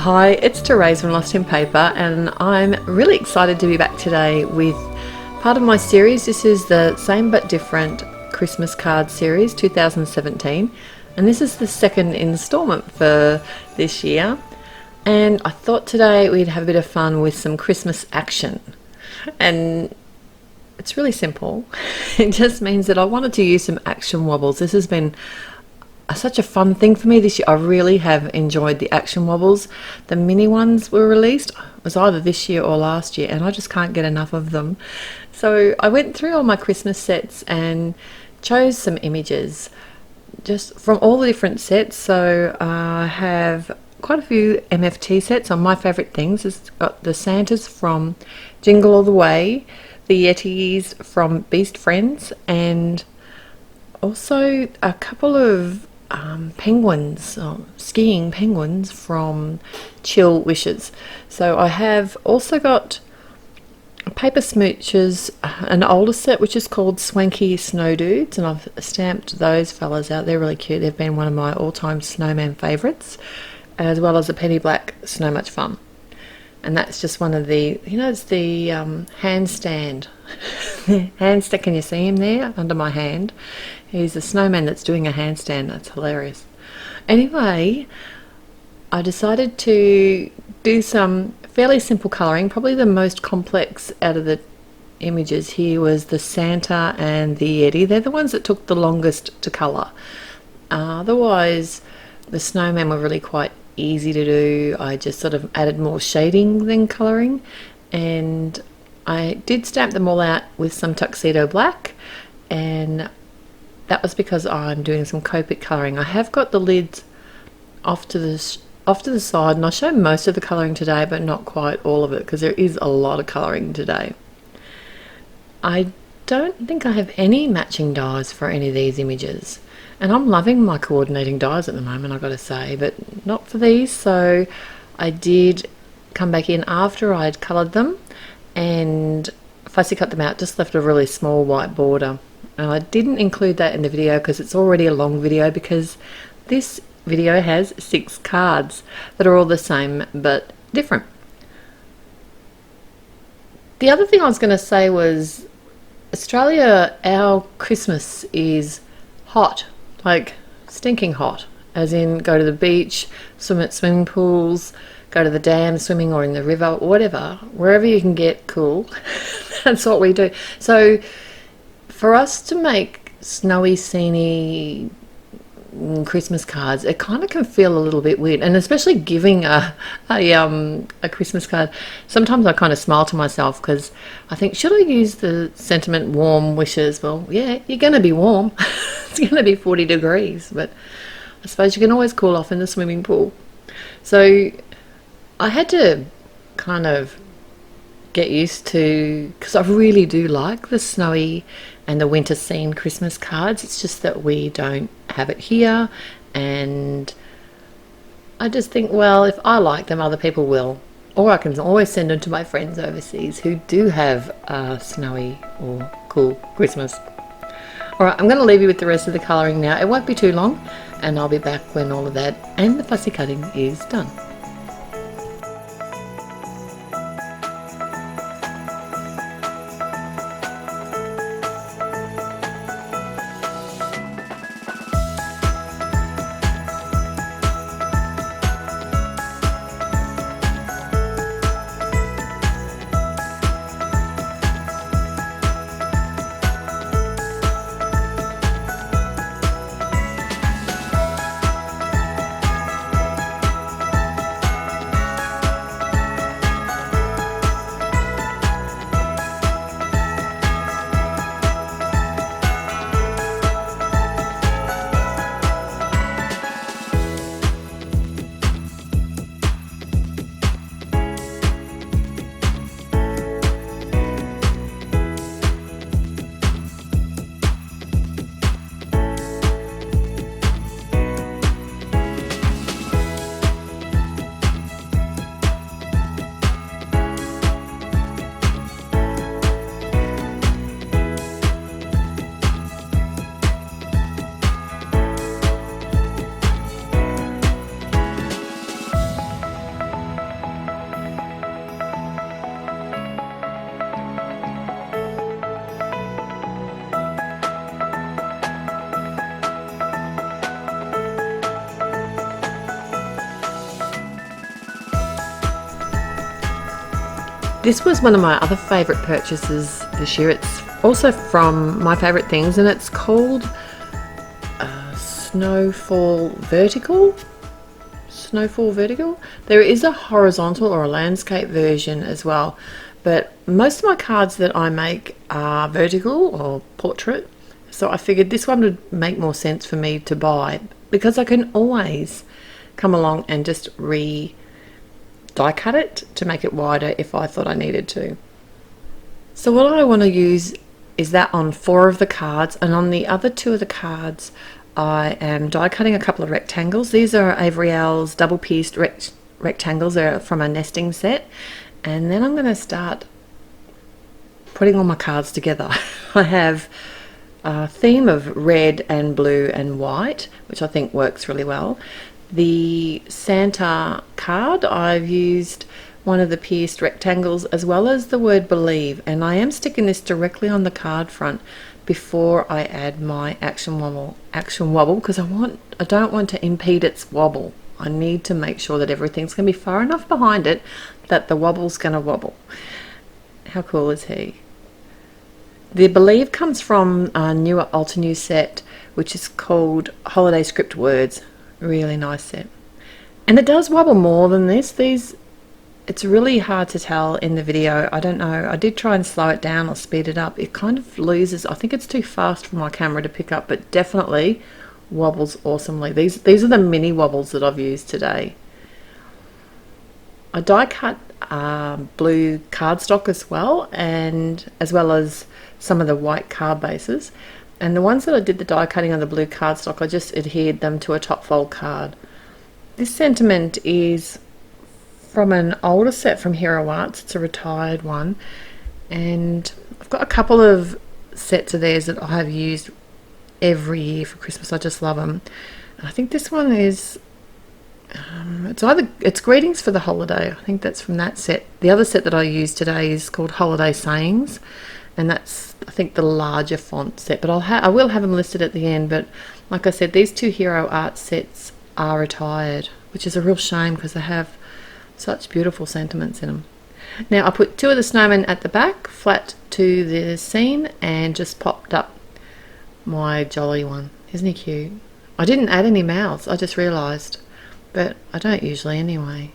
Hi, it's Therese from Lostinpaper, and I'm really excited to be back today with part of my series. This is the Same But Different Christmas Card Series 2017, and this is the second instalment for this year. And I thought today we'd have a bit of fun with some Christmas action. And it's really simple. It just means that I wanted to use some action wobbles. This has been such a fun thing for me this year. I really have enjoyed the action wobbles. The mini ones were released. It was either this year or last year, and I just can't get enough of them. So I went through all my Christmas sets and chose some images just from all the different sets. So I have quite a few MFT sets on my favourite things. It's got the Santas from Jingle All the Way, the Yetis from Beast Friends, and also a couple of penguins, skiing penguins from Chill Wishes. So I have also got Paper Smooches, an older set which is called Swanky Snow Dudes, and I've stamped those fellas out. They're really cute. They've been one of my all-time snowman favourites, as well as a Penny Black Snow Much Fun. And that's just one of the, it's the handstand. Handstand, can you see him there under my hand? He's a snowman that's doing a handstand. That's hilarious. Anyway, I decided to do some fairly simple colouring. Probably the most complex out of the images here was the Santa and the Yeti. They're the ones that took the longest to colour. Otherwise, the snowmen were really quite easy to do. I just sort of added more shading than colouring, and I did stamp them all out with some tuxedo black, and that was because I'm doing some Copic colouring. I have got the lids off to the side, and I'll show most of the colouring today, but not quite all of it because there is a lot of colouring today. I don't think I have any matching dies for any of these images, and I'm loving my coordinating dies at the moment, I've got to say, but not for these. So I did come back in after I'd coloured them and fussy cut them out, just left a really small white border. And I didn't include that in the video because it's already a long video, because this video has 6 cards that are all the same but different. The other thing I was going to say was Australia, our Christmas is hot, like stinking hot, as in go to the beach, swim at swimming pools, go to the dam swimming, or in the river, whatever, wherever you can get cool. That's what we do. So for us to make snowy, sceney Christmas cards, it kind of can feel a little bit weird, and especially giving a Christmas card, sometimes I kind of smile to myself because I think, should I use the sentiment warm wishes? Well, yeah, you're going to be warm. It's going to be 40 degrees, but I suppose you can always cool off in the swimming pool. So I had to kind of get used to, because I really do like the snowy and the winter scene Christmas cards. It's just that we don't have it here, and I just think, well, if I like them, other people will, or I can always send them to my friends overseas who do have a snowy or cool Christmas. Alright, I'm going to leave you with the rest of the colouring now. It won't be too long, and I'll be back when all of that and the fussy cutting is done. This was one of my other favourite purchases this year. It's also from My Favourite Things, and it's called Snowfall Vertical. Snowfall Vertical. There is a horizontal or a landscape version as well, but most of my cards that I make are vertical or portrait, so I figured this one would make more sense for me to buy because I can always come along and just die cut it to make it wider if I thought I needed to. So what I want to use is that on 4 of the cards, and on the other 2 of the cards I am die cutting a couple of rectangles. These are Averyal's double pieced rectangles. They're from a nesting set, and then I'm going to start putting all my cards together. I have a theme of red and blue and white, which I think works really well. The Santa card, I've used one of the pierced rectangles as well as the word believe, and I am sticking this directly on the card front before I add my action wobble because I don't want to impede its wobble. I need to make sure that everything's going to be far enough behind it that the wobble's going to wobble. How cool is he? The believe comes from a newer Altenew set which is called Holiday Script Words. Really nice set, and it does wobble more than this. It's really hard to tell in the video. I don't know, I did try and slow it down or speed it up. It kind of loses, I think it's too fast for my camera to pick up, but definitely wobbles awesomely. These are the mini wobbles that I've used today. I die cut blue cardstock as well, and as well as some of the white card bases. And the ones that I did the die cutting on the blue cardstock, I just adhered them to a top fold card. This sentiment is from an older set from Hero Arts. It's a retired one, and I've got a couple of sets of theirs that I have used every year for Christmas. I just love them. And I think this one is it's Greetings for the Holiday. I think that's from that set. The other set that I used today is called Holiday Sayings, and that's, I think, the larger font set, but I will have them listed at the end. But like I said, these 2 Hero Art sets are retired, which is a real shame because they have such beautiful sentiments in them. Now I put 2 of the snowmen at the back, flat to the scene, and just popped up my jolly one. Isn't he cute? I didn't add any mouths, I just realised, but I don't usually anyway.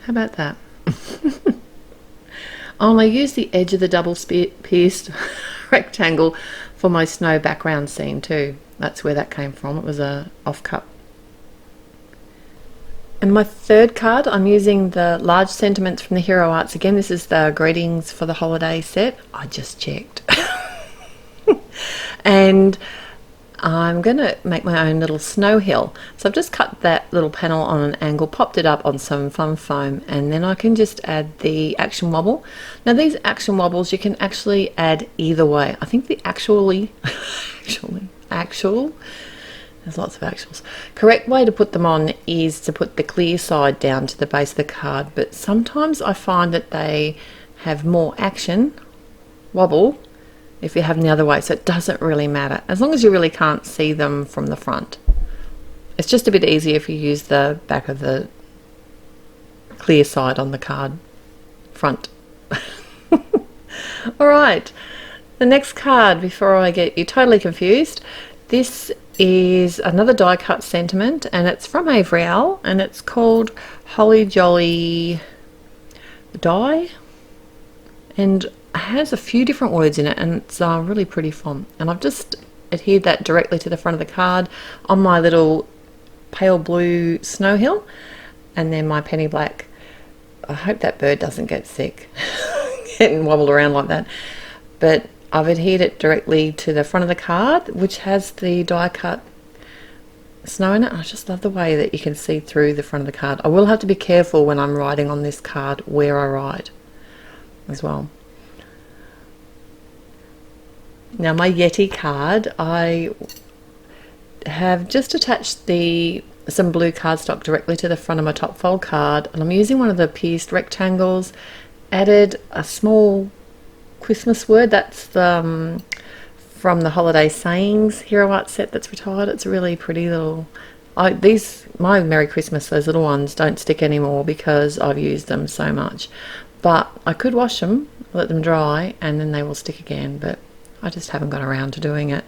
How about that? I use the edge of the double pierced rectangle for my snow background scene too. That's where that came from. It was a off cut. And my 3rd card, I'm using the large sentiments from the Hero Arts again. This is the Greetings for the Holiday set. I just checked. And I'm going to make my own little snow hill. So I've just cut that little panel on an angle, popped it up on some fun foam, and then I can just add the action wobble. Now these action wobbles you can actually add either way. I think the actual, there's lots of actuals. Correct way to put them on is to put the clear side down to the base of the card, but sometimes I find that they have more action wobble if you have them the other way, so it doesn't really matter as long as you really can't see them from the front. It's just a bit easier if you use the back of the clear side on the card front. Alright, the next card, before I get you totally confused, this is another die cut sentiment, and it's from Averyal, and it's called Holly Jolly Die, and it has a few different words in it, and it's a really pretty font. And I've just adhered that directly to the front of the card on my little pale blue snow hill, and then my penny black. I hope that bird doesn't get sick getting wobbled around like that, but I've adhered it directly to the front of the card, which has the die cut snow in it. I just love the way that you can see through the front of the card. I will have to be careful when I'm writing on this card where I write as well. Now my Yeti card, I have just attached some blue cardstock directly to the front of my top fold card, and I'm using one of the pierced rectangles, added a small Christmas word. That's from the Holiday Sayings Hero Art set that's retired. It's a really pretty little, my Merry Christmas, those little ones don't stick anymore because I've used them so much, but I could wash them, let them dry, and then they will stick again, but I just haven't got around to doing it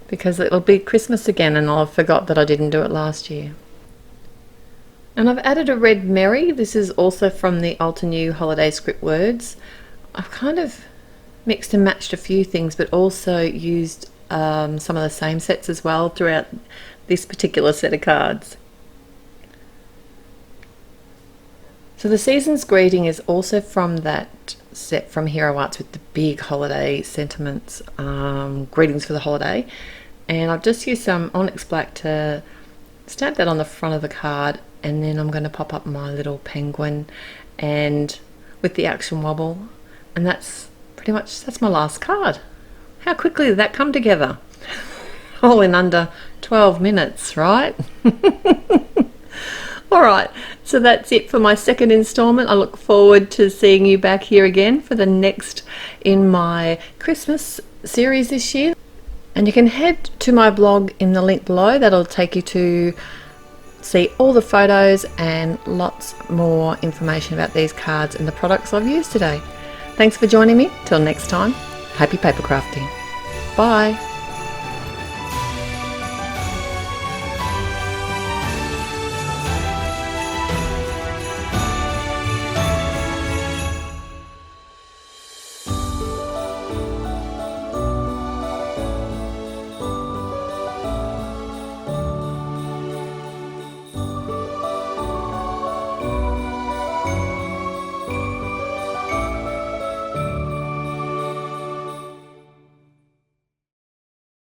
because it'll be Christmas again and I'll have forgot that I didn't do it last year. And I've added a red Merry. This is also from the Alter New Holiday Script Words. I've kind of mixed and matched a few things, but also used some of the same sets as well throughout this particular set of cards. So the Season's Greeting is also from that set from Hero Arts with the big holiday sentiments, greetings for the holiday. And I've just used some Onyx Black to stamp that on the front of the card, and then I'm going to pop up my little penguin and with the action wobble, and that's pretty much, that's my last card. How quickly did that come together? All in under 12 minutes, right? All right, so that's it for my second installment. I look forward to seeing you back here again for the next in my Christmas series this year. And you can head to my blog in the link below. That'll take you to see all the photos and lots more information about these cards and the products I've used today. Thanks for joining me. Till next time, happy paper crafting. Bye.